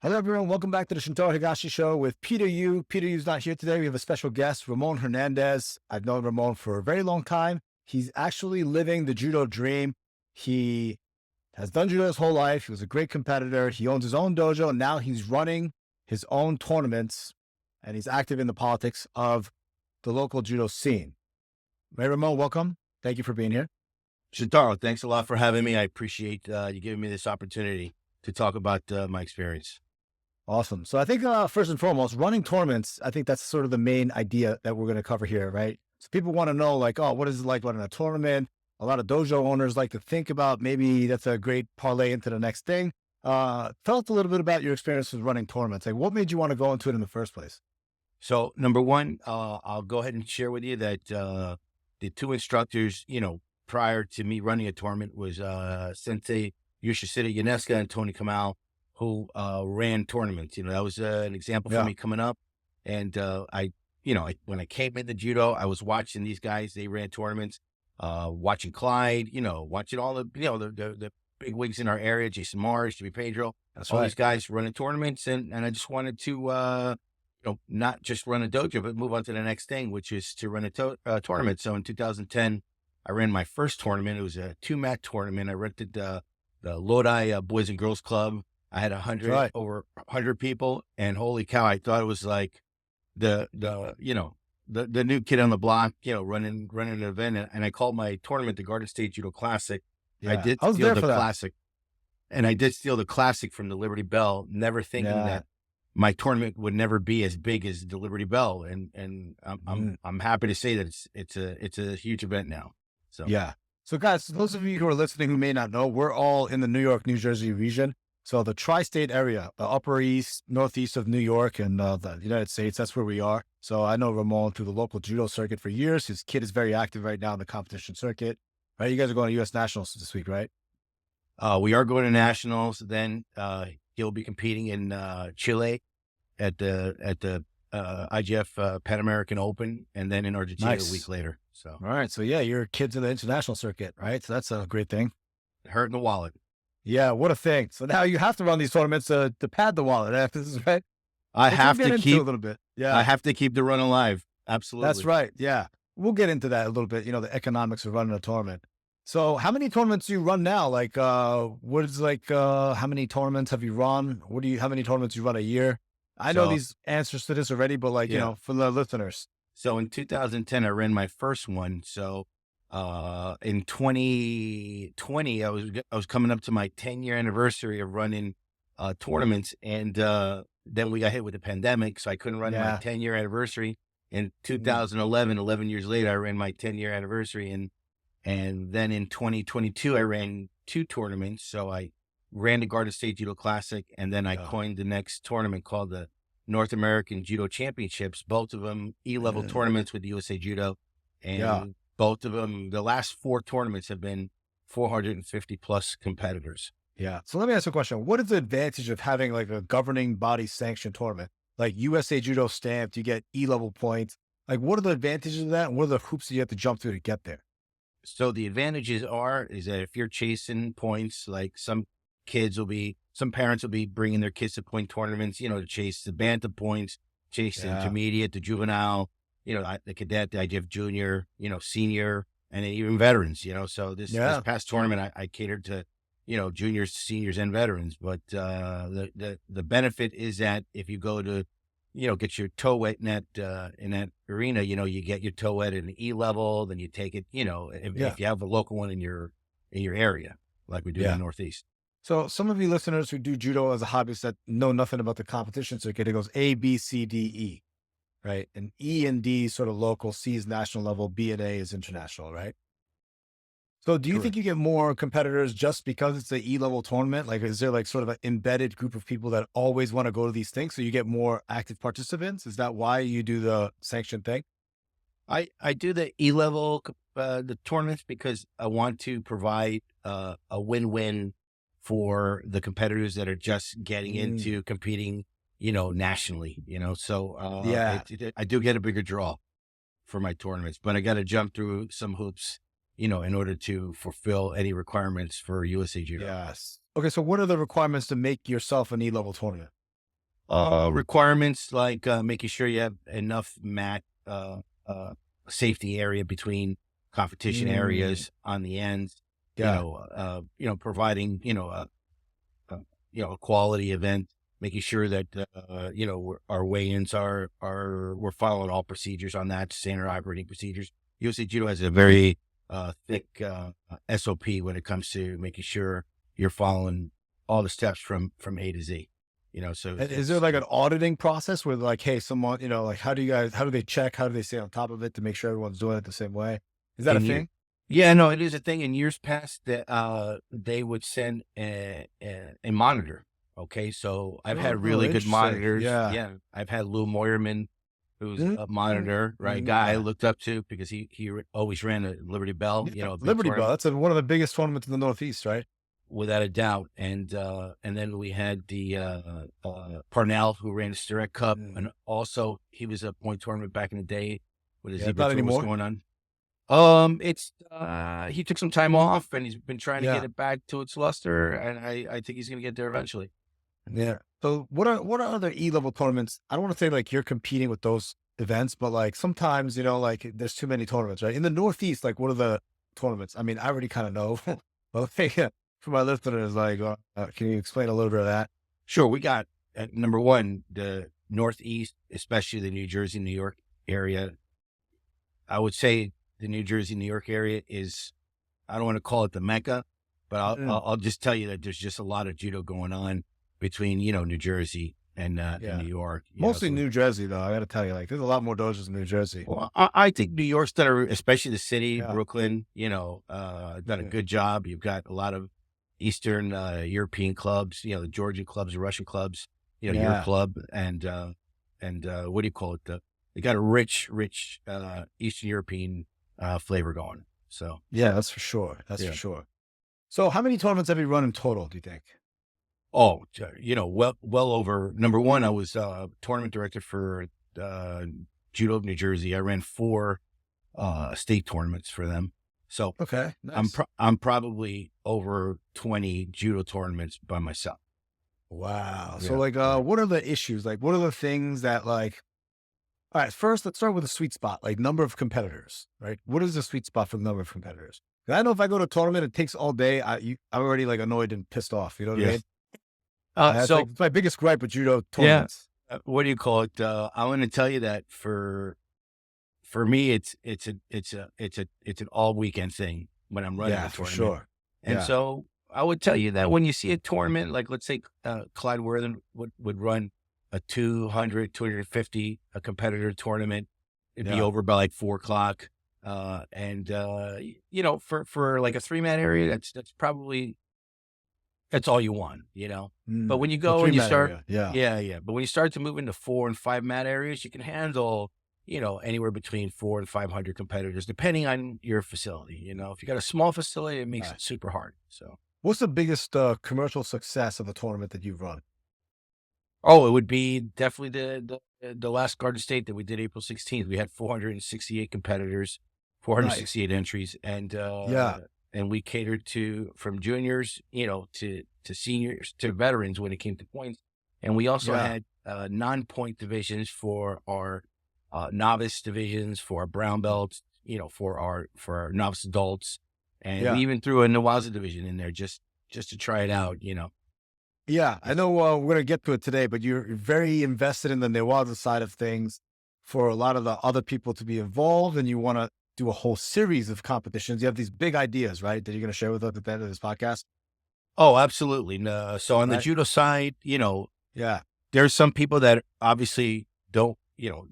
Hello, everyone. Welcome back to the Shintaro Higashi Show with Peter Yu. Peter Yu's not here today. We have a special guest, Ramon Hernandez. I've known Ramon for a very long time. He's actually living the judo dream. He has done judo his whole life. He was a great competitor. He owns his own dojo, and now he's running his own tournaments, and he's active in the politics of the local judo scene. Hey, Ramon, welcome. Thank you for being here. Shintaro, thanks a lot for having me. I appreciate you giving me this opportunity to talk about my experience. Awesome. So I think first and foremost, running tournaments, I think that's sort of the main idea that we're going to cover here, right? So people want to know like, oh, what is it like running a tournament? A lot of dojo owners like to think about maybe that's a great parlay into the next thing. Tell us a little bit about your experience with running tournaments. Like what made you want to go into it in the first place? So number one, I'll go ahead and share with you that the two instructors, prior to me running a tournament was Sensei Yoshitsura Yaneska and Tony Kamal, who ran tournaments. That was an example for me coming up. And when I came into judo, I was watching these guys. They ran tournaments, watching Clyde, watching all the big wigs in our area, Jason Mars, Jimmy Pedro, That's all right. these guys running tournaments. And I just wanted to, not just run a dojo, but move on to the next thing, which is to run a tournament. So in 2010, I ran my first tournament. It was a 2-mat tournament. I rented the Lodi Boys and Girls Club. I had over 100 people, and holy cow, I thought it was like the new kid on the block, running an event. And I called my tournament the Garden State Judo Classic. Yeah. I did I was steal there the for that. classic, and I did steal the classic from the Liberty Bell, never thinking that my tournament would never be as big as the Liberty Bell. And I'm happy to say that it's a huge event now. So Yeah. So guys, those of you who are listening who may not know, we're all in the New York, New Jersey region. So the Tri-state area, the Upper East, Northeast of New York and the United States, that's where we are. So I know Ramon through the local judo circuit for years. His kid is very active right now in the competition circuit. Right? You guys are going to U.S. Nationals this week, right? we are going to nationals. Then he'll be competing in Chile at the IGF Pan American Open, and then in Argentina a week later. So All right. So yeah, your kid's in the international circuit, right? So that's a great thing. hurting the wallet. Yeah, what a thing. So now you have to run these tournaments to pad the wallet. This is right. I Which we'll have get to into keep a little bit. Yeah. I have to keep the run alive. Absolutely. That's right. Yeah. We'll get into that a little bit, the economics of running a tournament. So how many tournaments do you run now? Like, what is like, how many tournaments have you run? How many tournaments you run a year? I know So these answers to this already, but like, for the listeners. So in 2010, I ran my first one. So in 2020, I was coming up to my 10-year anniversary of running tournaments, and then we got hit with the pandemic, so I couldn't run my 10-year anniversary. In 2011, 11 years later, I ran my 10-year anniversary, and then in 2022, I ran 2 tournaments. So I ran the Garden State Judo Classic, and then I coined the next tournament called the North American Judo Championships, both of them E-level tournaments with USA Judo. And both of them, the last 4 tournaments have been 450 plus competitors. Yeah. So let me ask you a question. What is the advantage of having like a governing body sanctioned tournament? Like USA Judo stamped, you get E-level points. Like what are the advantages of that? And what are the hoops that you have to jump through to get there? So the advantages is that if you're chasing points, like some parents will be bringing their kids to point tournaments, to chase the bantam points, chase the intermediate, the juvenile, the cadet, the IGF junior, senior, and even veterans, so this past tournament, I catered to, juniors, seniors, and veterans. But the benefit is that if you go to, get your toe wet in that arena, you get your toe wet in the E-level, then you take it, if you have a local one in your area, like we do in the Northeast. So some of you listeners who do judo as a hobbyist that know nothing about the competition circuit, it goes A, B, C, D, E, right? And E and D is sort of local, C is national level, B and A is international, right? So do you think you get more competitors just because it's an E-level tournament? Like, is there like sort of an embedded group of people that always want to go to these things? So you get more active participants? Is that why you do the sanctioned thing? I do the E-level, the tournaments, because I want to provide a win-win for the competitors that are just getting into competing, nationally, so I do get a bigger draw for my tournaments, but I got to jump through some hoops, in order to fulfill any requirements for USA Judo. Yes. Okay. So what are the requirements to make yourself an E-level tournament? Requirements like making sure you have enough mat safety area between competition areas on the ends. Yeah. Providing a quality event, making sure that our weigh-ins we're following all procedures on that, standard operating procedures. USA Judo has a very thick SOP when it comes to making sure you're following all the steps from A to Z. So And is there like an auditing process where like, hey, someone, like how do they check? How do they stay on top of it to make sure everyone's doing it the same way? Is that a thing? Yeah, no, it is a thing. In years past, that they would send a monitor. Okay, so I've had really good monitors. Yeah. I've had Lou Moyerman, who's a monitor, right? Guy I looked up to because he always ran a Liberty Bell. A big Liberty Bell. tournament, That's one of the biggest tournaments in the Northeast, right? without a doubt. And then we had the Parnell, who ran the Stirret Cup, and also he was a point tournament back in the day with his Not anymore. going on. It's he took some time off and he's been trying to get it back to its luster, and I think he's gonna get there eventually. Yeah. So what are other E-level tournaments? I don't want to say like you're competing with those events, but like sometimes, like there's too many tournaments, right? In the Northeast, like what are the tournaments? I mean, I already kind of know, but hey, for my listeners, like, can you explain a little bit of that? Sure. We got number one, the Northeast, especially the New Jersey, New York area. I would say the New Jersey, New York area is, I don't want to call it the Mecca, but I'll just tell you that there's just a lot of judo going on between, New Jersey and New York. Mostly New Jersey, though. I got to tell you, like, there's a lot more dojos in New Jersey. Well, I think New York's done, especially the city, Brooklyn, done a good job. You've got a lot of Eastern European clubs, the Georgian clubs, the Russian clubs, your club, and what do you call it? They got a rich Eastern European flavor going. So yeah, that's for sure. That's for sure. So how many tournaments have you run in total, do you think? Oh, well over. Number one, I was tournament director for Judo of New Jersey. I ran 4 state tournaments for them. So okay, nice. I'm probably over 20 judo tournaments by myself. Wow. So like, what are the issues? Like, what are the things that like, all right, first, let's start with a sweet spot, like number of competitors, right? What is the sweet spot for the number of competitors? I know if I go to a tournament, it takes all day. I'm already like annoyed and pissed off. You know what I mean? So it's my biggest gripe with judo tournaments. What do you call it? I want to tell you that for me, it's an all weekend thing when I'm running a tournament. For sure. And so I would tell you that when you see a tournament, like let's say Clyde Worthen would run a 200, 250 a competitor tournament, it'd be over by like 4:00. For like a 3-mat area, that's probably, that's all you want, but when you go and you start, but when you start to move into 4 and 5-mat areas, you can handle, anywhere between 400 and 500 competitors, depending on your facility. If you got a small facility, it makes it super hard. So what's the biggest commercial success of a tournament that you've run? Oh, it would be definitely the last Garden State that we did April 16th. We had 468 competitors, 468 entries, and we catered from juniors, to seniors, to veterans when it came to points. And we also had non-point divisions for our novice divisions, for our brown belts, for our novice adults, and we even threw a newaza division in there just to try it out, Yeah, I know we're going to get to it today, but you're very invested in the newaza side of things for a lot of the other people to be involved, and you want to do a whole series of competitions. You have these big ideas, right, that you're going to share with us at the end of this podcast? Oh, absolutely. So on the judo side, there's some people that obviously don't,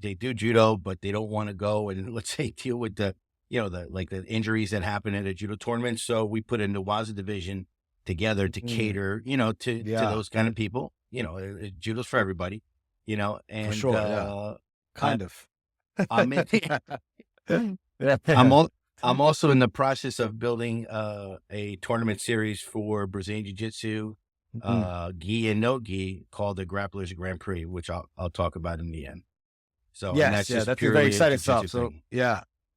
they do judo, but they don't want to go and, let's say, deal with the injuries that happen at a judo tournament. So we put a newaza division together to cater, to those kind of people. Judo's for everybody, and for sure, kind of. I'm also in the process of building a tournament series for Brazilian Jiu-Jitsu, gi and no gi, called the Grapplers Grand Prix, which I'll talk about in the end. So that's very exciting stuff. So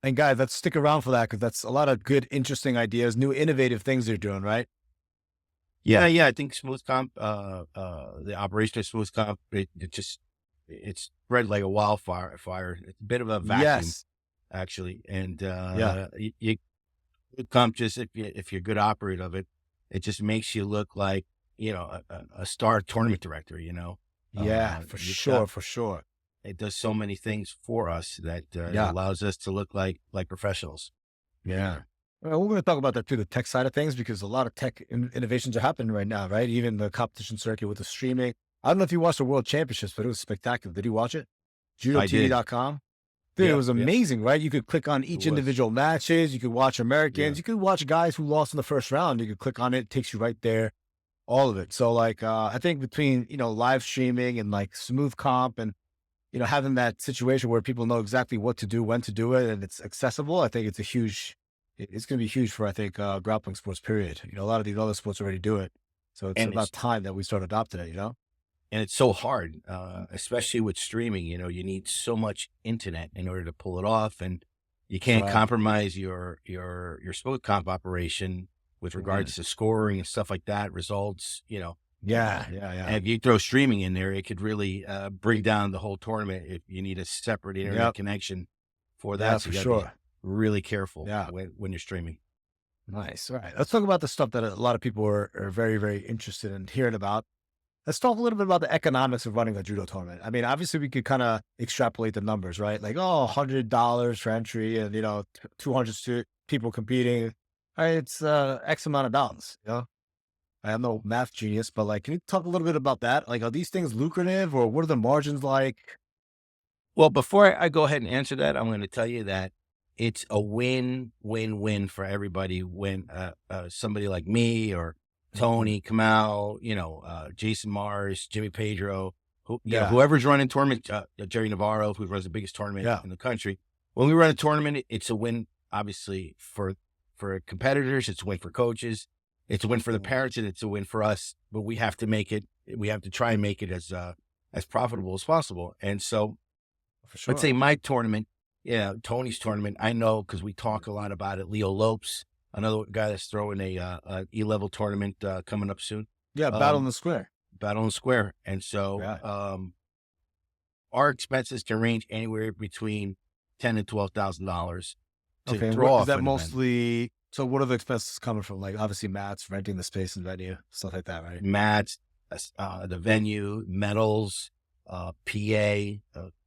and guys, let's stick around for that, because that's a lot of good, interesting ideas, new, innovative things you're doing, right? Yeah. I think smoothcomp, the operation of smoothcomp, it's spread like a wildfire. It's a bit of a vacuum, Yes. actually. And Yeah. you smoothcomp, just if you're a good operator of it, it just makes you look like, a star tournament director. Yeah, for You've got sure. For sure. it does so many things for us that it Yeah. allows us to look like professionals. Yeah. Well, we're going to talk about that too, the tech side of things, because a lot of tech innovations are happening right now, right? Even the competition circuit with the streaming. I don't know if you watched the World Championships, but it was spectacular. Did you watch it? I did. JudoTV.com. Dude, it Yeah, was yeah, amazing, right? You could click on it each was. individual matches. You could watch Yeah. Americans. You could watch guys who lost in the first round. You could click on it. It takes you right there. All of it. So like, I think between, live streaming and like smooth comp and, having that situation where people know exactly what to do, when to do it, and it's accessible, I think it's going to be huge for, I think, grappling sports, period. A lot of these other sports already do it. So it's And about it's time that we start adopting it. and it's so hard, especially with streaming. You need so much internet in order to pull it off, and you can't Right. compromise your sport comp operation with Mhm. regards to scoring and stuff like that, results. Yeah. Yeah. And Yeah. if you throw streaming in there, it could really bring down the whole tournament. If you need a separate internet Yep. connection for Yeah, that, so for you got to be sure. really careful Yeah. when you're streaming. Nice. All right. Let's talk about the stuff that a lot of people are very, very interested in hearing about. Let's talk a little bit about the economics of running a judo tournament. I mean, obviously, we could kind of extrapolate the numbers, right? Like, oh, $100 for entry and, 200 people competing. All right, it's X amount of dollars. I am no math genius, but like, can you talk a little bit about that? Like, are these things lucrative or what are the margins like? Well, before I go ahead and answer that, I'm going to tell you that it's a win-win-win for everybody when somebody like me or Mhm. Tony Kamau, Jason Mars, Jimmy Pedro, Yeah. whoever's running tournament, Jerry Navarro, who runs the biggest tournament Yeah. in the country. When we run a tournament, it's a win, obviously, for competitors. It's a win for coaches. It's a win for the Mhm. parents, and it's a win for us. But we have to make it. We have to try and make it as profitable as possible. And so, For let's sure. say my tournament, Tony's tournament, I know because we talk a lot about it. Leo Lopes, another guy that's throwing a E-level tournament coming up soon, Yeah. Battle in um, the square. Battle and Square. And so Yeah. our expenses can range anywhere between $10,000 to Okay. And throw what is off that an event. mostly? So, what are the expenses coming from? Like, obviously, mats, renting the space and venue, stuff like that, right? Mats, the venue, medals, PA,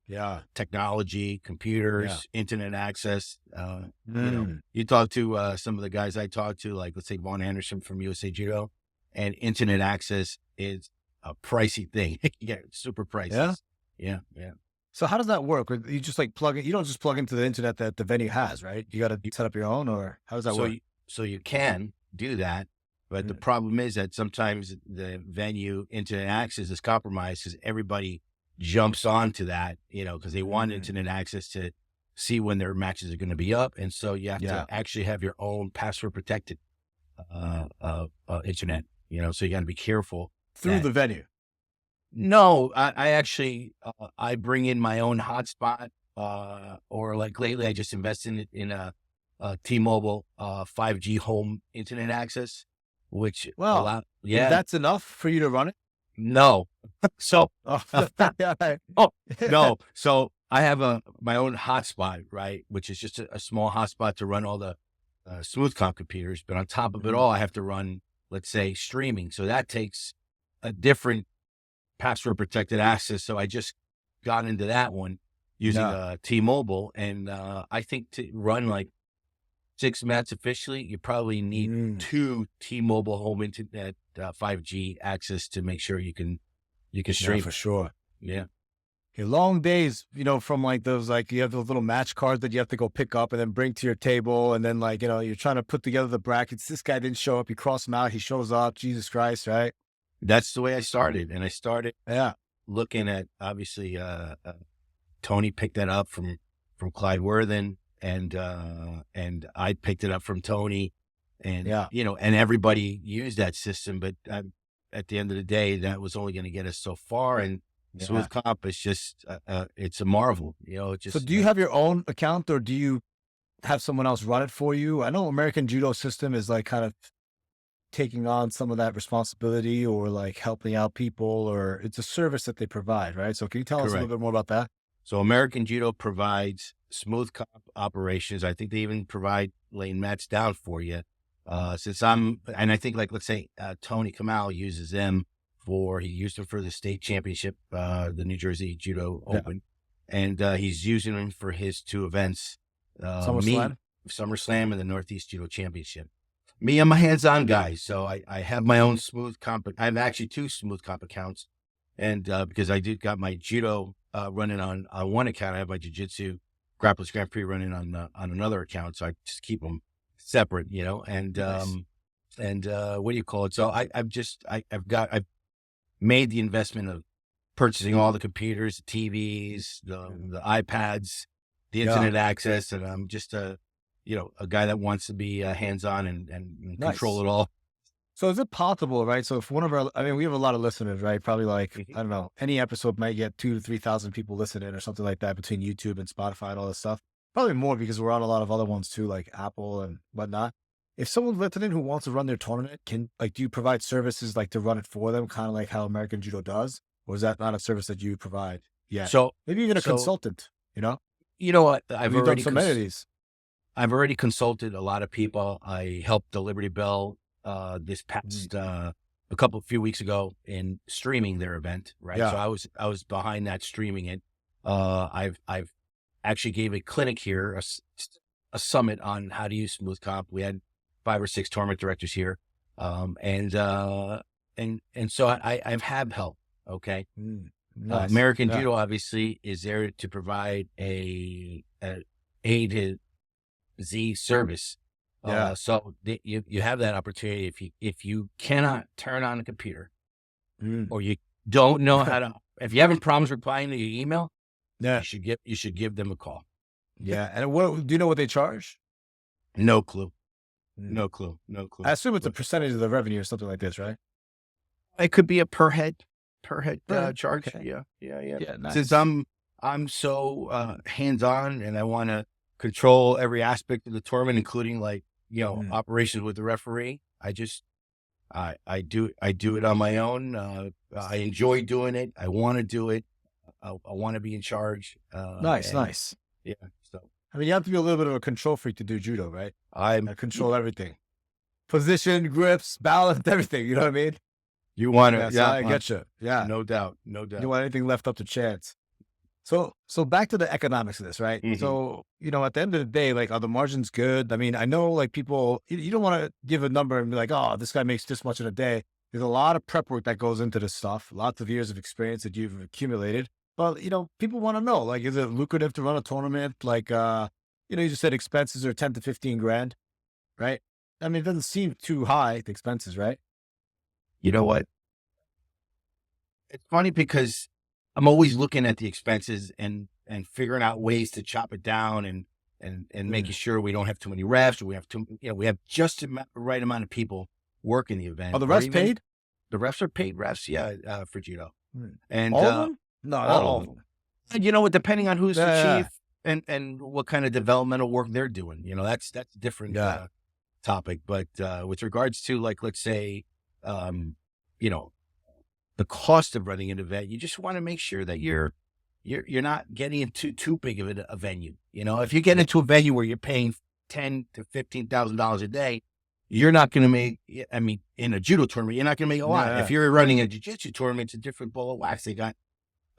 Yeah. technology, Yeah. computers, internet access. Mm. You talk to some of the guys I talk to, like let's say Vaughn Anderson from USA Judo, and internet access is a pricey thing. Yeah, super Yeah. prices. Yeah, yeah. So how does that work? Or you just like plug it? You don't just plug into the internet that the venue has, right? You got to You- set up your own, or how does that So work? you can do that, but the Mm. problem is that sometimes the venue internet access is compromised because everybody jumps onto that, because they want Mm. internet access to see when their matches are going to be up, and so you have to Yeah. actually have your own password protected internet. So you got to be careful Through that. the venue. No, I actually I bring in my own hotspot, or like lately I just invested in a T-Mobile 5G home internet access, which Well, and yeah, that's enough for you to run it. no, so Oh, yeah. oh no, so I have my own hotspot, right, which is just a small hotspot to run all the smoothcomp computers, but on top of it Mhm. all, I have to run, let's say, streaming, so that takes a different password protected access. So I just got into that one using Yeah. T-Mobile, and I think to run like 6 mats officially, you probably need Mm. 2 T-Mobile home internet 5G access to make sure you can Yeah, stream. for sure. Yeah, Okay, long days, from like those, like you have those little match cards that you have to go pick up and then bring to your table. And then like, you're trying to put together the brackets. This guy didn't show up. You cross him out. He shows up. Jesus Christ. Right. that's the way I started, and I started Yeah. looking at obviously Tony picked that up from Clyde Worthen, and I picked it up from Tony, and Yeah. and everybody used that system, but at the end of the day, that was only going to get us so far. And Yeah. Smooth Comp is just it's a marvel, So just do you have your own account or do you have someone else run it for you? I know American Judo system is like kind of taking on some of that responsibility or like helping out people, or it's a service that they provide, right? So can you tell us a little Correct. bit more about that? So American Judo provides smooth comp operations. I think they even provide laying mats down for you. And I think like, let's say, Tony Kamal uses them he used them for the state championship, the New Jersey Judo Yeah. Open. And, he's using them for his 2 events, SummerSlam? SummerSlam and the Northeast Judo Championship. Me, I'm a hands-on guy. So I have my own smooth comp. I have actually 2 smooth comp accounts. And, because I got my judo, running on one account, I have my jiu-jitsu Grapplers Grand Prix running on another account. So I just keep them separate, and, Nice. what do you call it? So I've made the investment of purchasing all the computers, the TVs, the iPads, the internet access. And I'm just a guy that wants to be hands-on and control Nice. it all. So is it possible, right? So if one of I mean, we have a lot of listeners, right? Probably like, I don't know, any episode might get 2,000 to 3,000 people listening or something like that between YouTube and Spotify and all this stuff. Probably more because we're on a lot of other ones too, like Apple and whatnot. If someone's listening who wants to run their tournament, do you provide services like to run it for them, kind of like how American Judo does? Or is that not a service that you provide yet? So, Maybe even a consultant, you know what? You've done so many of these. I've already consulted a lot of people. I helped the Liberty Bell, this past, a few weeks ago in streaming their event. Right. Yeah. So I was behind that streaming it. I've actually gave a clinic here, a summit on how to use smooth comp. We had 5 or 6 tournament directors here. And so I've had help. Okay. Nice. American Judo obviously is there to provide a A to Z service. So you have that opportunity if you cannot turn on a computer or you don't know how to, if you're having problems replying to your email, you should give them a call. Yeah. And what do you know what they charge? No clue. No clue. I assume it's a percentage of the revenue or something like this, right? It could be a per head charge. Okay. Yeah. Nice. Since I'm so hands-on and I want to control every aspect of the tournament, including like, operations with the referee, I do it on my own. I enjoy doing it. I want to do it. I want to be in charge. Nice. Yeah. So I mean, you have to be a little bit of a control freak to do judo, right? I control everything. Position, grips, balance, everything. You know what I mean? You want to, I get you. Yeah. No doubt. You don't want anything left up to chance. So back to the economics of this, right? Mhm. So, at the end of the day, like, are the margins good? I mean, I know like people, you don't want to give a number and be like, oh, this guy makes this much in a day. There's a lot of prep work that goes into this stuff, lots of years of experience that you've accumulated. But, people want to know, like, is it lucrative to run a tournament? Like, you just said expenses are 10 to 15 grand, right? I mean, it doesn't seem too high, the expenses, right? You know what? It's funny because I'm always looking at the expenses and figuring out ways to chop it down and making sure we don't have too many refs, or we have just the right amount of people working the event. Are the refs paid? The refs are paid refs, for judo. And all of them? No, not all of them. You know what? Depending on who's the chief and what kind of developmental work they're doing, that's a different topic. But with regards to, like, let's say, the cost of running an event, you just want to make sure that you're not getting into too big of a venue. If you get into a venue where you're paying $10,000 to $15,000 a day, you're not going to make. I mean, in a judo tournament, you're not going to make a lot. If you're running a jiu-jitsu tournament, it's a different ball of wax. They got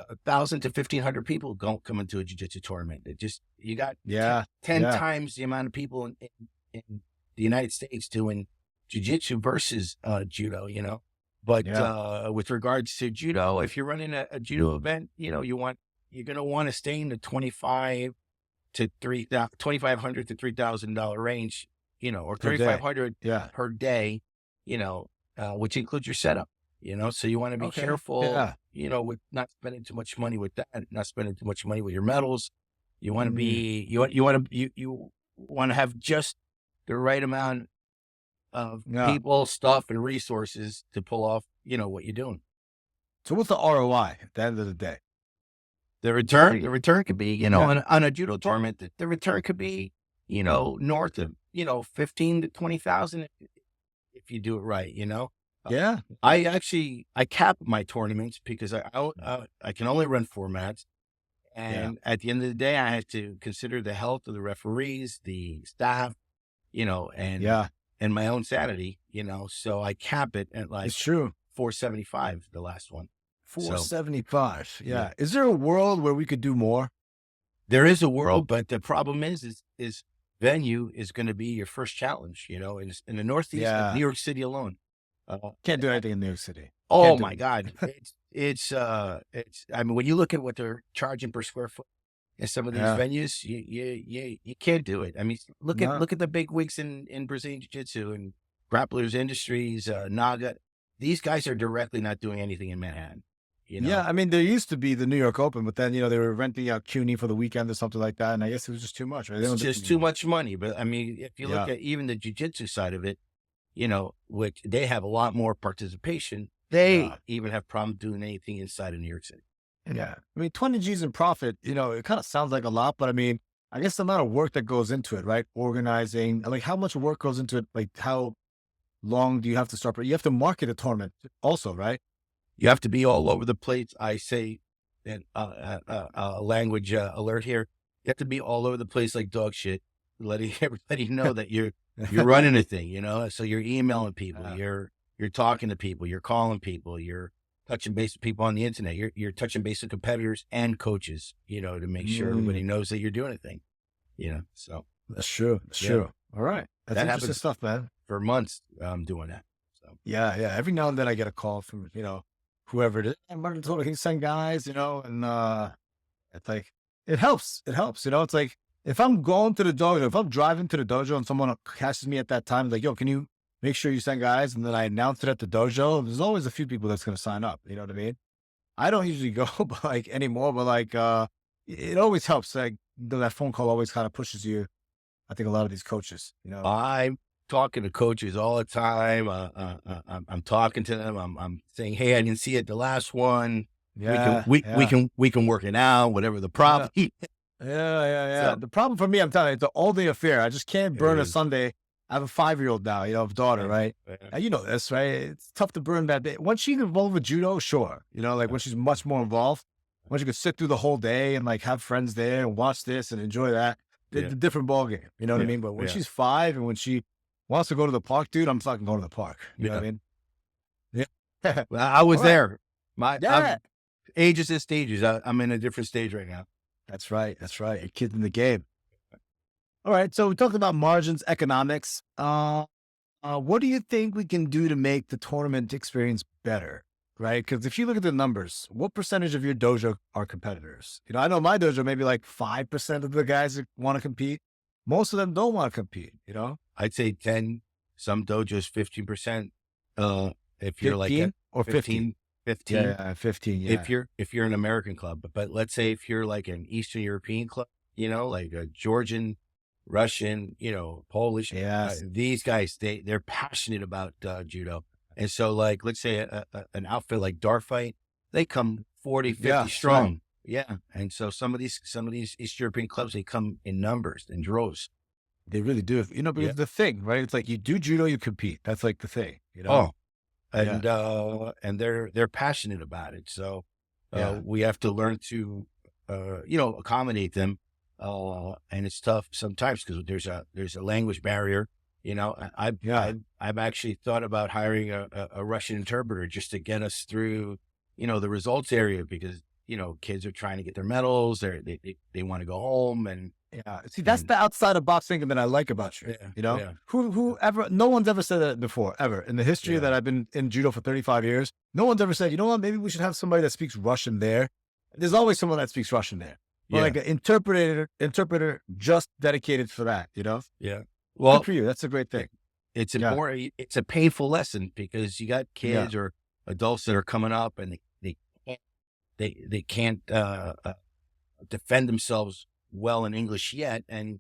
1,000 to 1,500 people come into a jiu-jitsu tournament. You got 10 times the amount of people in the United States doing jiu-jitsu versus judo. But with regards to judo, if you're running a judo event, you're going to want to stay in the $2,500 to $3,000 range, or $3,500 per day, which includes your setup. So you want to be careful, with not spending too much money with that, not spending too much money with your medals. You want to be, you want to have just the right amount of people, stuff, and resources to pull off, what you're doing. So what's the ROI at the end of the day? The return could be, on a judo tournament, the return could be, north of, 15 to 20,000 if you do it right, you know? Yeah. I cap my tournaments because I can only run 4 mats. Yeah. And at the end of the day, I have to consider the health of the referees, the staff, you know, Yeah. and my own sanity, you know. So I cap it at It's like true. 475, the last one. So 475. yeah, Yeah. Is there a world where we could do more? there is a world, but the problem is venue is going to be your first challenge, you know, in the Northeast, like New Yeah. York City alone. Uh, Can't do anything in New York City. oh Can't do my God. I mean, when you look at what they're charging per square foot in some of it. these Yeah. venues, you can't do it. I mean, No. look at the big wigs in Brazilian Jiu-Jitsu and Grapplers Industries, Naga. These guys are directly not doing anything in Manhattan, you Yeah. know? I mean, there used to be the New York Open, but then, they were renting out CUNY for the weekend or something like that. And I guess it was just too much, right? They It's don't do it just too anymore. much money. But I mean, if you look Yeah. at even the jiu-jitsu side of it, you know, which they have a lot more participation, they Yeah. even have problems doing anything inside of New York City. Yeah. I mean, 20 G's in profit, it kind of sounds like a lot, but I mean, I guess the amount of work that goes into it, right? Organizing, like how much work goes into it? Like how long do you have to start? But you have to market a tournament also, right? You have to be all over the place. I say, and language alert here. You have to be all over the place like dog shit, letting everybody know that you're running a thing. You know, so you're emailing people, Yeah. you're talking to people, you're calling people, you're touching base with people on the internet. You're touching base with competitors and coaches. You know, to make sure everybody Mm, knows that you're doing a thing. You know, so that's true. That's yeah, true. All right. That's that interesting happens stuff, man. for months. Doing that. So Yeah. Yeah. Every now and then I get a call from, whoever it is. I'm running told he send guys, and it's like, it helps. It helps. It's like if I'm going to the dojo, if I'm driving to the dojo and someone catches me at that time, like, yo, can you make sure you send guys? And then I announce it at the dojo. There's always a few people that's going to sign up. You know what I mean? I don't usually go, but like anymore, but like, it always helps. Like that phone call always kind of pushes you. I think a lot of these coaches. I'm talking to coaches all the time. I'm talking to them. I'm saying, hey, I didn't see it the last one. Yeah. Yeah. We can work it out. Whatever the Yeah. problem. Yeah, yeah, yeah. So The problem for me, I'm telling you, it's an all day affair. I just can't it burn a is. Sunday. I have a 5-year-old now, a daughter, Yeah, right? yeah, And you know this, right? It's tough to burn that day. Once she's involved with judo, sure. Like when she's much more involved, when she could sit through the whole day and like have friends there and watch this and enjoy that, yeah, it's a different ball game. You know what I yeah, mean? But when yeah, she's 5 and when she wants to go to the park, dude, I'm fucking going to the park. You know yeah. what I mean? Yeah. Well, I was All right. there. Yeah. Ages and stages. I'm in a different stage right now. That's right. That's right. Your kid's in the game. All right. So we talked about margins, economics. What do you think we can do to make the tournament experience better? Right? Because if you look at the numbers, what percentage of your dojo are competitors? I know my dojo, maybe like 5% of the guys that want to compete. Most of them don't want to compete. I'd say 10. Some dojos 15%. If you're like 15 at or 50? 15. Yeah, 15. Yeah. If you're an American club, but let's say if you're like an Eastern European club, you know, like a Georgian, Russian, you know, Polish, Yes. these guys, they're passionate about judo. And so like, let's say an outfit like Dart Fight, they come 40, 50 Yeah. That's right. strong. Yeah. And so some of these East European clubs, they come in numbers and droves. They really do. But Yeah. it's the thing, right? It's like you do judo, you compete. That's like the thing. Oh, Yeah. and they're passionate about it. So Yeah. we have to learn to accommodate them. And it's tough sometimes because there's a language barrier. Yeah. I've actually thought about hiring a Russian interpreter just to get us through, the results area because kids are trying to get their medals. They want to go home and Yeah. See, that's the outside of box thinking that I like about you. yeah, Whoever, no one's ever said that before, ever. In the history yeah, that I've been in judo for 35 years, no one's ever said, you know what, maybe we should have somebody that speaks Russian there. There's always someone that speaks Russian there. But yeah, like an interpreter just dedicated for that. yeah. Good Well, for you. That's a great thing. it's Yeah. important. It's a painful lesson because you got Yeah. kids or adults that are coming up and they can't defend themselves well in English yet. And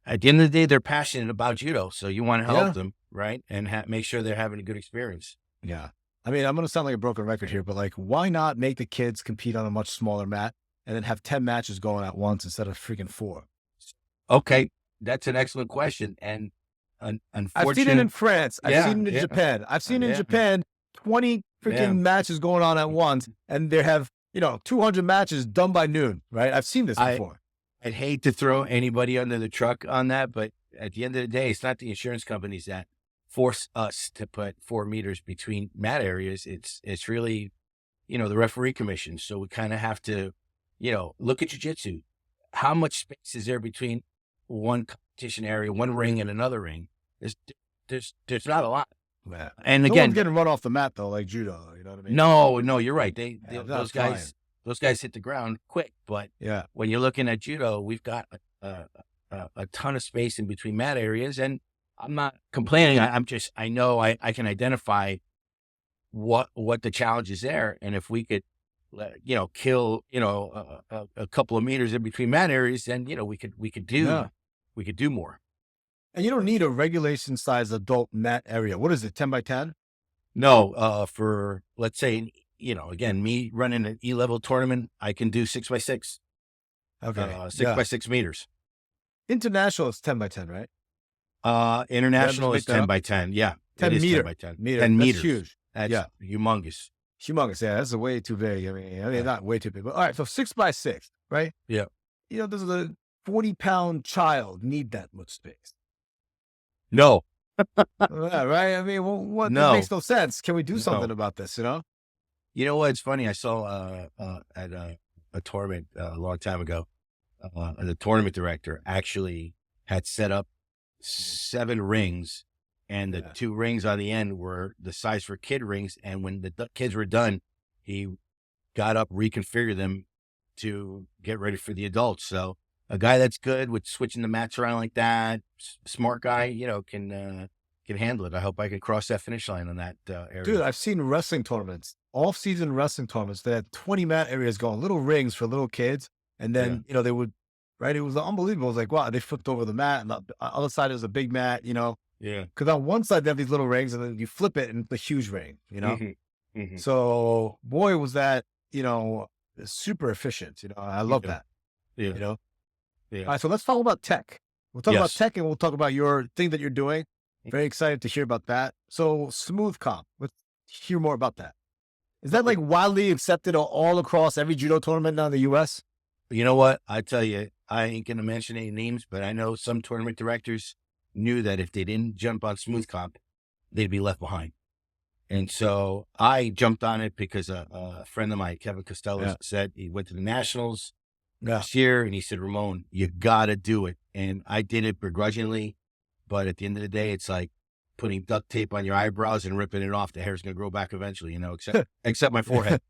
at the end of the day, they're passionate about judo. So you want to help Yeah. them, right? And make sure they're having a good experience. Yeah. I mean, I'm going to sound like a broken record here, but like, why not make the kids compete on a much smaller mat and then have 10 matches going at once instead of freaking 4? Okay. That's an excellent question. And unfortunate. I've seen it in France. I've Yeah, seen it in yeah, Japan. I've seen in yeah, Japan 20 freaking yeah. matches going on at once, and they have 200 matches done by noon. Right? I've seen this before. I'd hate to throw anybody under the truck on that, but at the end of the day, it's not the insurance companies that force us to put 4 meters between mat areas. It's really, the referee commission. So we kind of have to, look at jiu-jitsu. How much space is there between one competition area, one ring and another ring? There's not a lot. Yeah. And No again, one's getting run off the mat though, like judo. You know what I mean? no, you're right. Those guys. Those guys hit the ground quick, but when you're looking at judo, we've got a ton of space in between mat areas, and I'm not complaining. I know I can identify what the challenge is there, and if we could, kill a couple of meters in between mat areas, then we could do more. And you don't need a regulation size adult mat area. What is it? 10 by 10? No, for let's say. Again, me running an E-level tournament, I can do 6 by 6. Okay. 6 by 6 meters. International is 10 by 10, right? International is 10 by 10. Yeah. 10 meter. 10 by 10. Meter. 10 That's meters. Huge. That's humongous. Humongous. Yeah. That's way too big. I mean, not way too big, but all right. So 6 by 6, right? Yeah. Does a 40-pound child need that much space? No. Yeah, right. I mean, what? No. That makes no sense. Can we do something about this? You know what? It's funny. I saw at a tournament a long time ago, the tournament director actually had set up 7 rings, and the 2 rings on the end were the size for kid rings. And when the kids were done, he got up, reconfigured them to get ready for the adults. So a guy that's good with switching the mats around like that, smart guy, can handle it. I hope I can cross that finish line on that area. Dude, I've seen wrestling tournaments, off-season wrestling tournaments. They had 20 mat areas going, little rings for little kids. And then, they would, right? It was unbelievable. It was like, wow, they flipped over the mat. And the other side is a big mat, Yeah. Because on one side, they have these little rings, and then you flip it, and it's a huge ring, Mm-hmm. Mm-hmm. So, boy, was that, super efficient. I love that. Yeah. All right, so let's talk about tech. We'll talk about tech, and we'll talk about your thing that you're doing. Very excited to hear about that. So smoothcomp, let's hear more about that. Is that like widely accepted all across every judo tournament now in the U.S.? You know what? I tell you, I ain't going to mention any names, but I know some tournament directors knew that if they didn't jump on smoothcomp, they'd be left behind. And so I jumped on it because a friend of mine, Kevin Costello, said he went to the Nationals last year, and he said, Ramon, you got to do it. And I did it begrudgingly. But at the end of the day, it's like putting duct tape on your eyebrows and ripping it off. The hair's going to grow back eventually, except my forehead,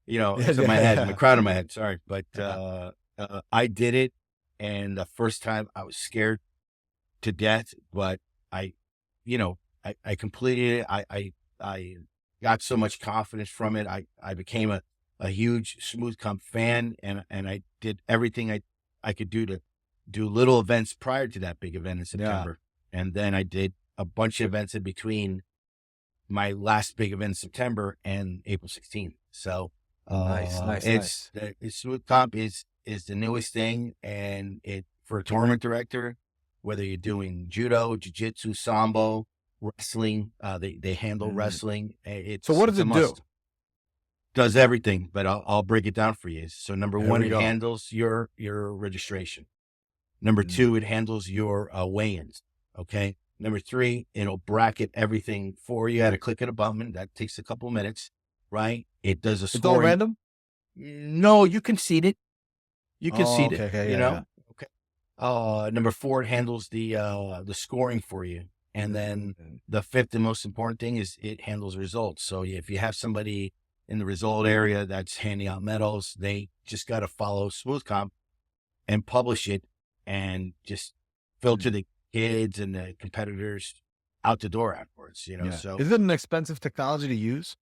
except my head, my crown of my head. Sorry. But I did it. And the first time I was scared to death, but I completed it. I got so much confidence from it. I became a huge smoothcomp fan, and I did everything I could do to do little events prior to that big event in September. And then I did a bunch of events in between my last big event in September and April 16th. So nice. smoothcomp is the newest thing, and for a tournament director, whether you're doing judo, jiu-jitsu, sambo, wrestling, they handle wrestling. So what does it do? Does everything, but I'll break it down for you. So number one, it handles your registration. Number 2, it handles your weigh-ins. Okay. Number 3, it'll bracket everything for you at a click of a button. That takes a couple of minutes, right? It does a scoring. It's all random? No, you can seed it. You can seed it. Okay, Okay. Number 4, it handles the scoring for you. And then the 5th and most important thing is it handles results. So if you have somebody in the result area that's handing out medals, they just got to follow smoothcomp and publish it and just filter the kids and the competitors out the door afterwards, So is it an expensive technology to use?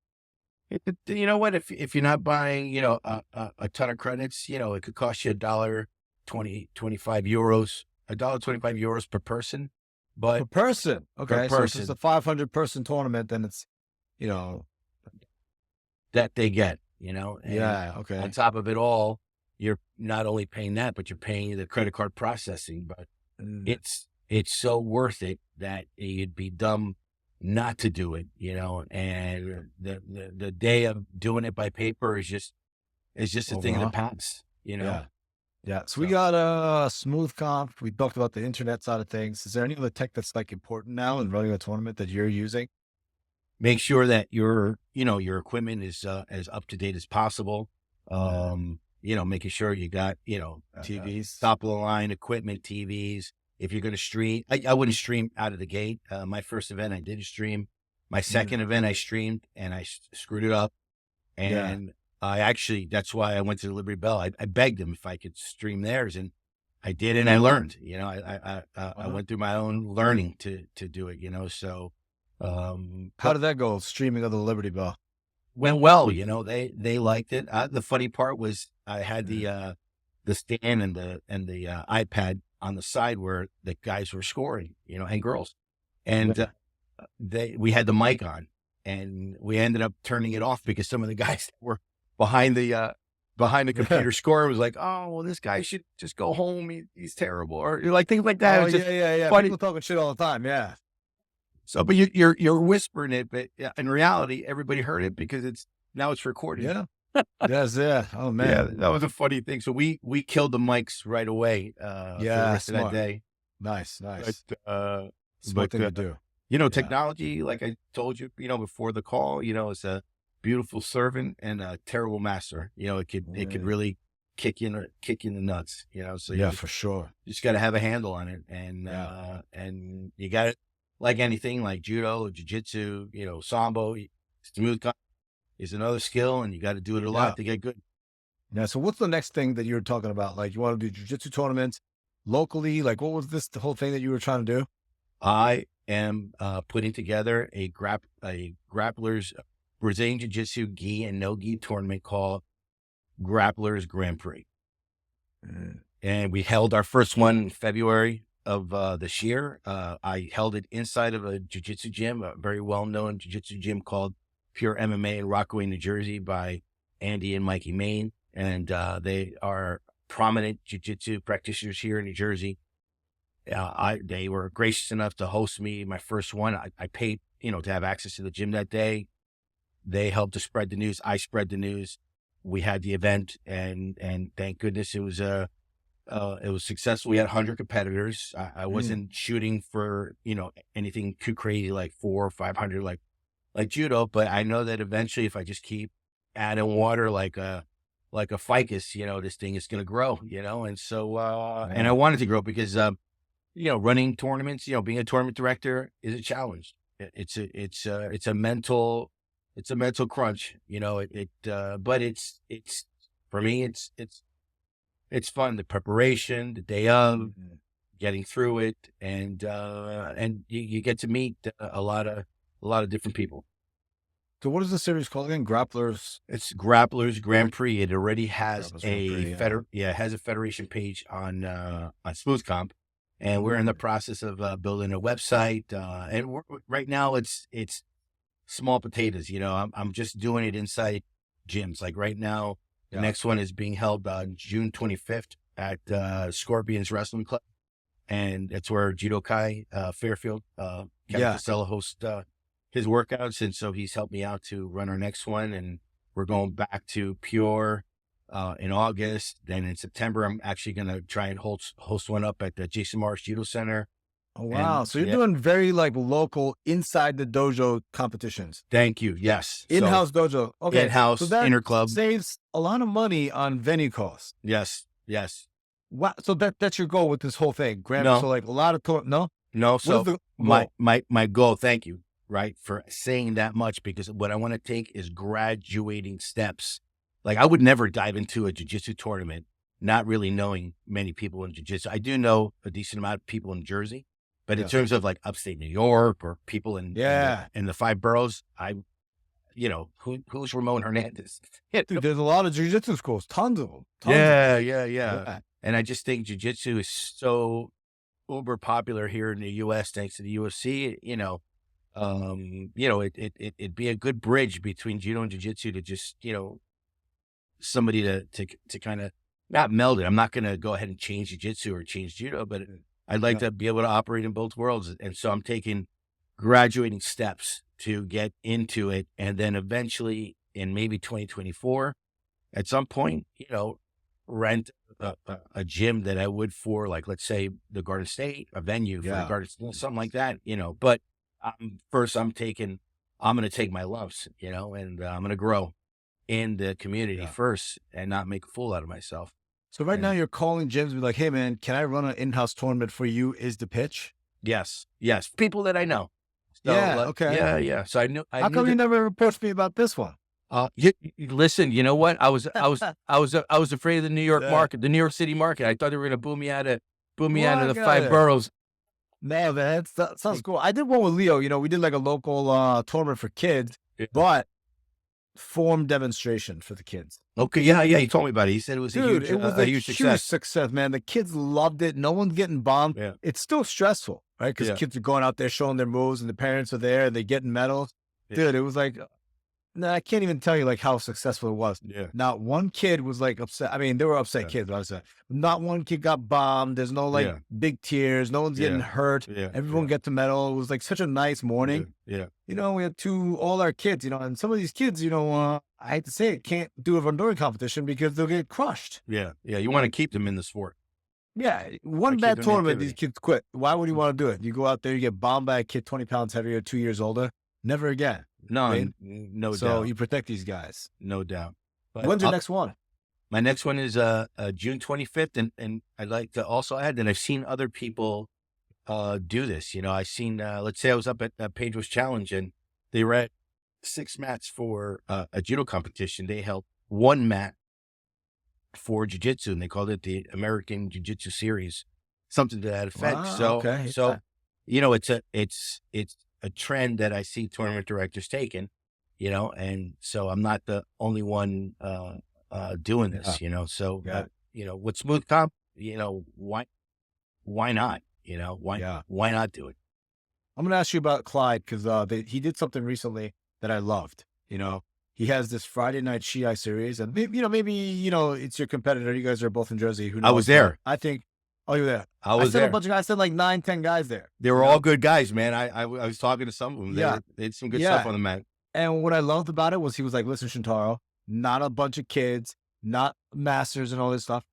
You know what? If you're not buying, a ton of credits, it could cost you $1.25 €1.25 per person. But per person. Okay. Per person. So if it's a 500 person tournament, then it's, that they get, and okay. on top of it all, you're not only paying that, but you're paying the credit card processing, but it's so worth it that you'd be dumb not to do it, and the day of doing it by paper is just a thing of the Overall. past, Yeah. Yeah. So we so got a smooth comp. We talked about the internet side of things. Is there any other tech that's like important now in running a tournament that you're using? make sure that your equipment is as up to date as possible. Yeah. Making sure you got, TVs. top of the line equipment, TVs. If you're going to stream, I wouldn't stream out of the gate. My first event, I did stream. My second event, I streamed and I screwed it up. Yeah. And that's why I went to the Liberty Bell. I begged them if I could stream theirs, and I did, and I learned. I went through my own learning to do it. So How did that go? Streaming of the Liberty Bell. went well. They liked it. The funny part was I had the stand and the iPad on the side where the guys were scoring, and girls, and we had the mic on, and we ended up turning it off because some of the guys that were behind the computer scoring was like, oh, well, this guy should just go home. He's terrible, or like things like that. Oh, It was just yeah. funny. People talking shit all the time. Yeah. So, but you're whispering it, but in reality, everybody heard it because now it's recorded. Yeah. Yes. Yeah. Oh, man. Yeah, that was a funny thing. So we killed the mics right away for the rest of that smart. day. Nice. But, Smart thing to do. technology, like I told you, before the call, it's a beautiful servant and a terrible master. It could really kick you in the nuts. So For sure. you just got to have a handle on it, and you got it like anything, like judo, jiu-jitsu, sambo, smoothcomp is another skill, and you got to do it a lot to get good. Yeah. So what's the next thing that you're talking about? Like you want to do jiu-jitsu tournaments locally? Like what was the whole thing that you were trying to do? I am putting together a grapplers Brazilian Jiu-Jitsu gi and no gi tournament called Grapplers Grand Prix. And we held our first one in February of this year. I held it inside of a jiu-jitsu gym, a very well-known jiu-jitsu gym called Pure MMA in Rockaway, New Jersey, by Andy and Mikey Main. And they are prominent jiu-jitsu practitioners here in New Jersey. They were gracious enough to host me my first one. I paid, to have access to the gym that day. They helped to spread the news. I spread the news. We had the event, and thank goodness it was successful. We had 100 competitors. I wasn't shooting for anything too crazy like 400 or 500 like judo, but I know that eventually if I just keep adding water like a ficus, this thing is going to grow. And so and I wanted to grow because running tournaments, being a tournament director is a challenge. It's a mental crunch, but it's for me, it's fun. The preparation, the day of, getting through it, and you get to meet a lot of different people. So what is the series called again? Grapplers. It's Grapplers Grand Prix. It already has Grapplers it has a federation page on smoothcomp. And we're in the process of building a website. And right now it's small potatoes. I'm just doing it inside gyms. Like right now, the next one is being held on June 25th at Scorpions Wrestling Club. And it's where Judo Kai Fairfield, Kevin Casella hosts his workouts. And so he's helped me out to run our next one. And we're going back to Pure in August. Then in September, I'm actually going to try and host one up at the Jason Morris Judo Center. Oh, wow. So you're doing very local inside the dojo competitions. Thank you. Yes. In-house dojo. Okay. In-house, so that interclub. Saves a lot of money on venue costs. Yes. Wow. So that's your goal with this whole thing. No. So a lot of, no? No. So my goal, thank you, right, for saying that much, because what I want to take is graduating steps. Like I would never dive into a jiu-jitsu tournament, not really knowing many people in jiu-jitsu. I do know a decent amount of people in Jersey, but in terms of like upstate New York or people in the 5 boroughs, who's Ramon Hernandez? Dude, there's a lot of jiu-jitsu schools, tons of them. Yeah. And I just think jiu-jitsu is so uber popular here in the U.S. thanks to the UFC. It'd be a good bridge between judo and jiu-jitsu to just somebody to kind of not meld it. I'm not going to go ahead and change jiu-jitsu or change judo, but I'd like to be able to operate in both worlds. And so I'm taking graduating steps to get into it. And then eventually in maybe 2024, at some point, rent a gym that I would for, like, let's say the Garden State, a venue for the Garden State, something like that, but first I'm going to take my lumps, and I'm going to grow in the community first and not make a fool out of myself. So now you're calling gyms and be like, hey man, can I run an in-house tournament for you? Is the pitch? Yes. People that I know. So, okay. Yeah. So I knew. How come you never approached me about this one? Listen, you know what? I was afraid of the New York market, the New York City market. I thought they were going to boom me out of the 5 boroughs. No, man, that sounds cool. I did one with Leo. We did like a local tournament for kids, but form demonstration for the kids. Okay, yeah. He told me about it. He said it was a huge success, man. The kids loved it. No one's getting bombed. Yeah. It's still stressful, right? Because kids are going out there showing their moves, and the parents are there, and they're getting medals. Yeah. Dude, it was like, I can't even tell you like how successful it was. Yeah. Not one kid was like upset. I mean, they were upset kids, but I was like, not one kid got bombed. There's no big tears. No one's getting hurt. Yeah. Everyone gets a medal. It was like such a nice morning. Yeah. We had all our kids, and some of these kids, I hate to say it, can't do a Randori competition because they'll get crushed. Yeah. You want to keep them in the sport. Yeah. One bad tournament, these kids quit. Why would you want to do it? You go out there, you get bombed by a kid 20 pounds heavier, 2 years older. Never again. No, right? No doubt. So you protect these guys. No doubt. But when's your next one? My next one is June 25th. And I'd like to also add that I've seen other people do this. I seen, let's say I was up at Pedro's Challenge and they were at 6 mats for a judo competition. They held 1 mat for jiu-jitsu and they called it the American Jiu-Jitsu Series, something to that effect. Wow, it's a trend that I see tournament directors taking, and so I'm not the only one doing this, so, with smoothcomp, why not, why not do it? I'm going to ask you about Clyde because he did something recently that I loved. He has this Friday night Shiai series and maybe it's your competitor. You guys are both in Jersey. Who knows? I was there. I think. Oh, you were there. I said a bunch of guys. I said like 9, 10 guys there. They were all good guys, man. I was talking to some of them. They had some good stuff on the mat. And what I loved about it was he was like, listen, Shintaro, not a bunch of kids, not masters and all this stuff.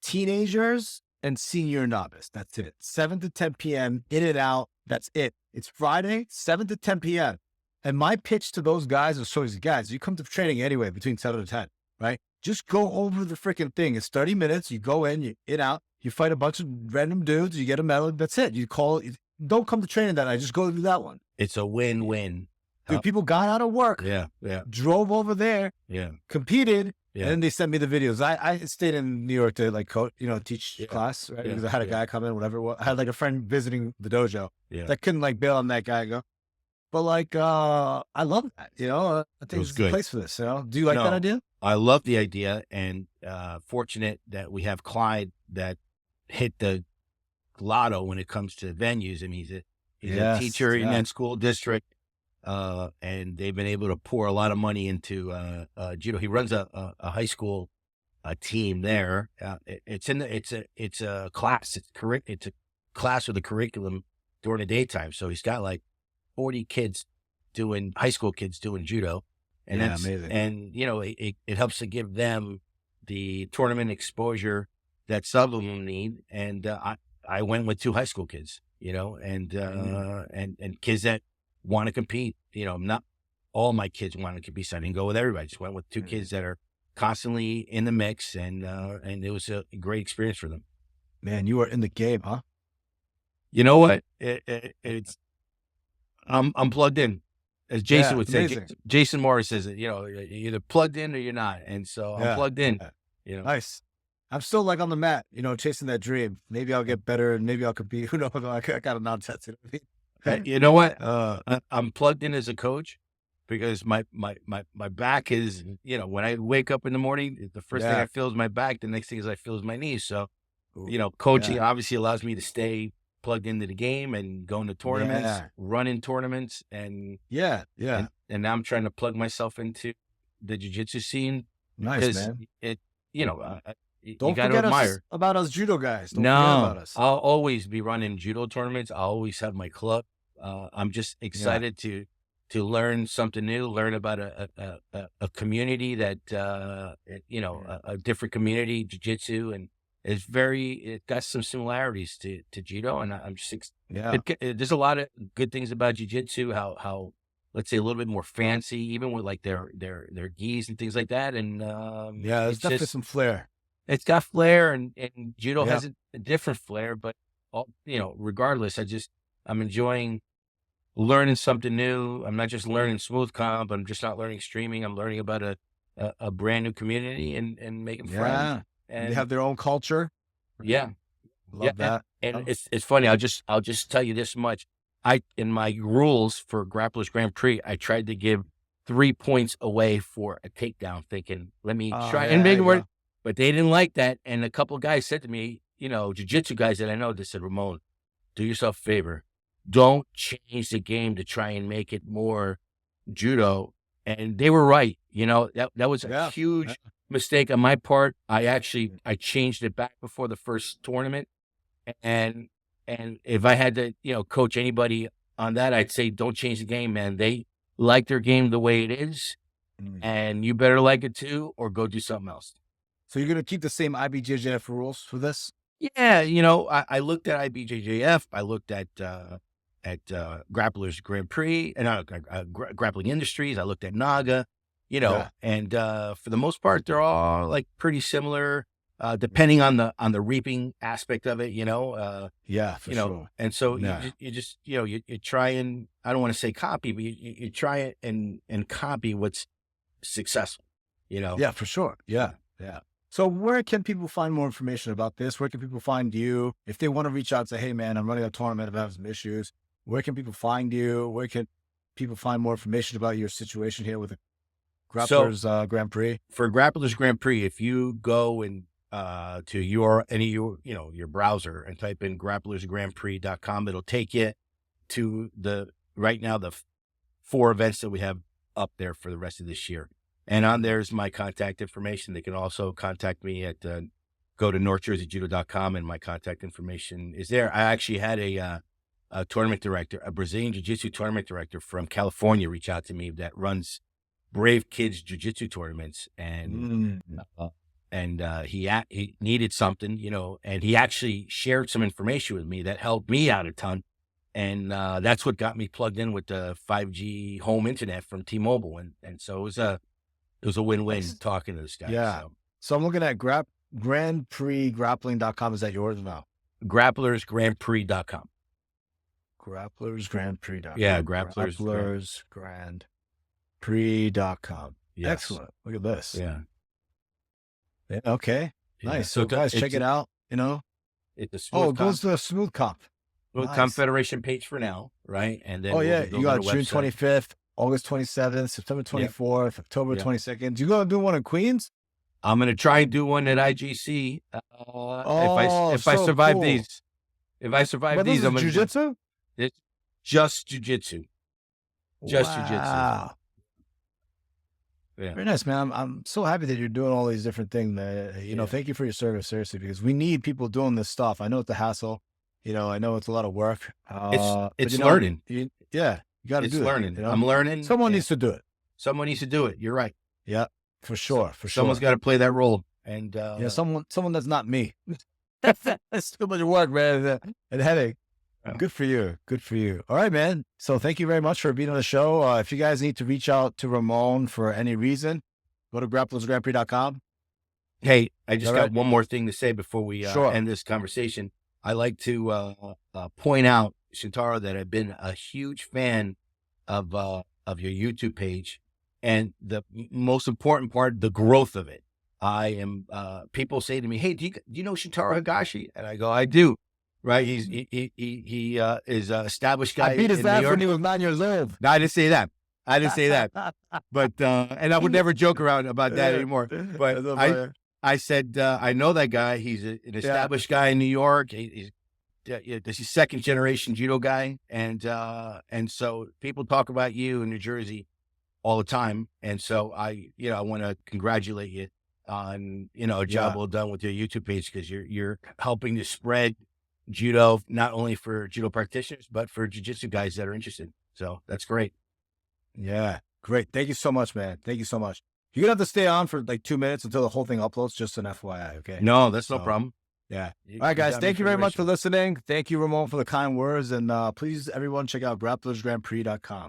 Teenagers and senior novice. That's it. 7 to 10 p.m. in and out. That's it. It's Friday, 7 to 10 p.m. And my pitch to those guys is always, guys, you come to training anyway between 7 to 10, right? Just go over the freaking thing. It's 30 minutes. You go in, you in out. You fight a bunch of random dudes, you get a medal, that's it. Don't come to training that night, just go do that one. It's a win-win. Dude, people got out of work, drove over there, competed, and then they sent me the videos. I stayed in New York to like coach, teach class, right? Because I had a guy come in, whatever it was. I had like a friend visiting the dojo that couldn't like bail on that guy and go. But like, I love that, I think it's a place for this, Do you like that idea? I love the idea and fortunate that we have Clyde that hit the lotto when it comes to venues. I mean, he's a teacher in that school district, and they've been able to pour a lot of money into judo. He runs a high school team there. It's a class. It's a class with a curriculum during the daytime. So he's got like 40 high school kids doing judo, and that's amazing. And it helps to give them the tournament exposure that some of them need. And I went with 2 high school kids, and kids that want to compete. Not all my kids want to compete, so I didn't go with everybody. I just went with 2 kids that are constantly in the mix, and it was a great experience for them. Man, you are in the game, huh? You know what? I'm plugged in, as Jason would say. Jason Morris says it. You're either plugged in or you're not, and so I'm plugged in. Nice. I'm still like on the mat, chasing that dream. Maybe I'll get better and maybe I'll compete. Who knows? I got a nonsense. You know what? I'm plugged in as a coach because my back is, when I wake up in the morning, the first thing I feel is my back. The next thing I feel is my knees. So, coaching obviously allows me to stay plugged into the game and going to tournaments, running tournaments, and and now I'm trying to plug myself into the jiu-jitsu scene. Nice, man. you Don't got to forget admire. about us judo guys. Don't forget about No, us. I'll always be running judo tournaments. I'll always have my club. I'm just excited to learn something new, learn about a community that a different community, jiu-jitsu, and it got some similarities to judo, and I'm just there's a lot of good things about jiu-jitsu, how let's say a little bit more fancy, even with like their gis and things like that, and there's definitely some flair. It's got flair, and judo has a different flair, but regardless, I'm enjoying learning something new. I'm not just learning smoothcomp. I'm just not learning streaming. I'm learning about a brand new community and making friends. And they have their own culture. Yeah. Love that. And it's funny. I'll just tell you this much. In my rules for Grapplers Grand Prix, I tried to give 3 points away for a takedown, thinking, let me try and make it work. But they didn't like that. And a couple of guys said to me, jiu-jitsu guys that I know, they said, Ramon, do yourself a favor. Don't change the game to try and make it more judo. And they were right. That was a huge mistake on my part. I changed it back before the first tournament. And if I had to, coach anybody on that, I'd say, don't change the game, man. They like their game the way it is. And you better like it too, or go do something else. So you're going to keep the same IBJJF rules for this? Yeah. I looked at IBJJF. I looked at Grapplers Grand Prix and Grappling Industries. I looked at Naga, and for the most part, they're all like pretty similar, depending on the reaping aspect of it, for sure. And so you try and, I don't want to say copy, but you try it and copy what's successful, Yeah, for sure. Yeah. So where can people find more information about this? Where can people find you? If they want to reach out and say, hey man, I'm running a tournament, I'm having some issues. Where can people find you? Where can people find more information about your situation here with the Grapplers Grand Prix? For Grapplers Grand Prix, if you go and to your browser and type in grapplersgrandprix.com, it'll take you to the 4 events that we have up there for the rest of this year. And on there's my contact information. They can also contact me at go to northjerseyjudo.com, and my contact information is there. I actually had a tournament director, a Brazilian Jiu-Jitsu tournament director from California, reach out to me that runs Brave Kids Jiu-Jitsu tournaments, and he needed something, and he actually shared some information with me that helped me out a ton, and that's what got me plugged in with the 5G home internet from T-Mobile, and so it was a win-win talking to this guy. Yeah. So I'm looking at GrandPrixGrappling.com. Is that yours now? GrapplersGrandPrix.com. GrapplersGrandPrix.com. Yeah, GrapplersGrandPrix.com. Yes. Excellent. Look at this. Yeah. Okay. Yeah. Nice. So guys, check it out. It's a smooth it goes to a smoothcomp. Smoothcomp Federation page for now, right? And then you got June 25th. August 27th, September 24th, October 22nd. You going to do one in Queens? I'm going to try and do one at IGC. If I survive these. If I survive these, I'm going to jiu-jitsu? It's just jiu-jitsu. Just jiu-jitsu. Yeah. Very nice, man. I'm so happy that you're doing all these different things. Thank you for your service, seriously, because we need people doing this stuff. I know it's a hassle. I know it's a lot of work. It's learning. You got to do it. Learning. I'm learning. Someone needs to do it. Someone needs to do it. You're right. Yeah, for sure. Someone's got to play that role. And someone that's not me. That's too much work, man. And headache. Yeah. Good for you. All right, man. So thank you very much for being on the show. If you guys need to reach out to Ramon for any reason, go to grapplersgrandprix.com. Hey, I just got one more thing to say before we end this conversation. I like to point out, Shintaro, that I've been a huge fan of your YouTube page, and the most important part, the growth of it. I am. People say to me, "Hey, do you know Shintaro Higashi?" And I go, "I do." Right? He is an established guy. I beat his ass when he was 9 years old. No, I didn't say that. But and I would never joke around about that anymore. But I said I know that guy. He's an established guy in New York. He's a second generation judo guy, and so people talk about you in New Jersey all the time, and so I want to congratulate you on, you know, a job Yeah. well done with your YouTube page, because you're helping to spread judo, not only for judo practitioners, but for jiu-jitsu guys that are interested. So that's great. Yeah. Great. Thank you so much, man. Thank you so much. You're going to have to stay on for like 2 minutes until the whole thing uploads, just an FYI. Okay. No, that's no So, problem. yeah. You- All right, you guys. got me Thank you very much for ratio. listening. Thank you, Ramon, for the kind words. And please, everyone, check out grapplersgrandprix.com.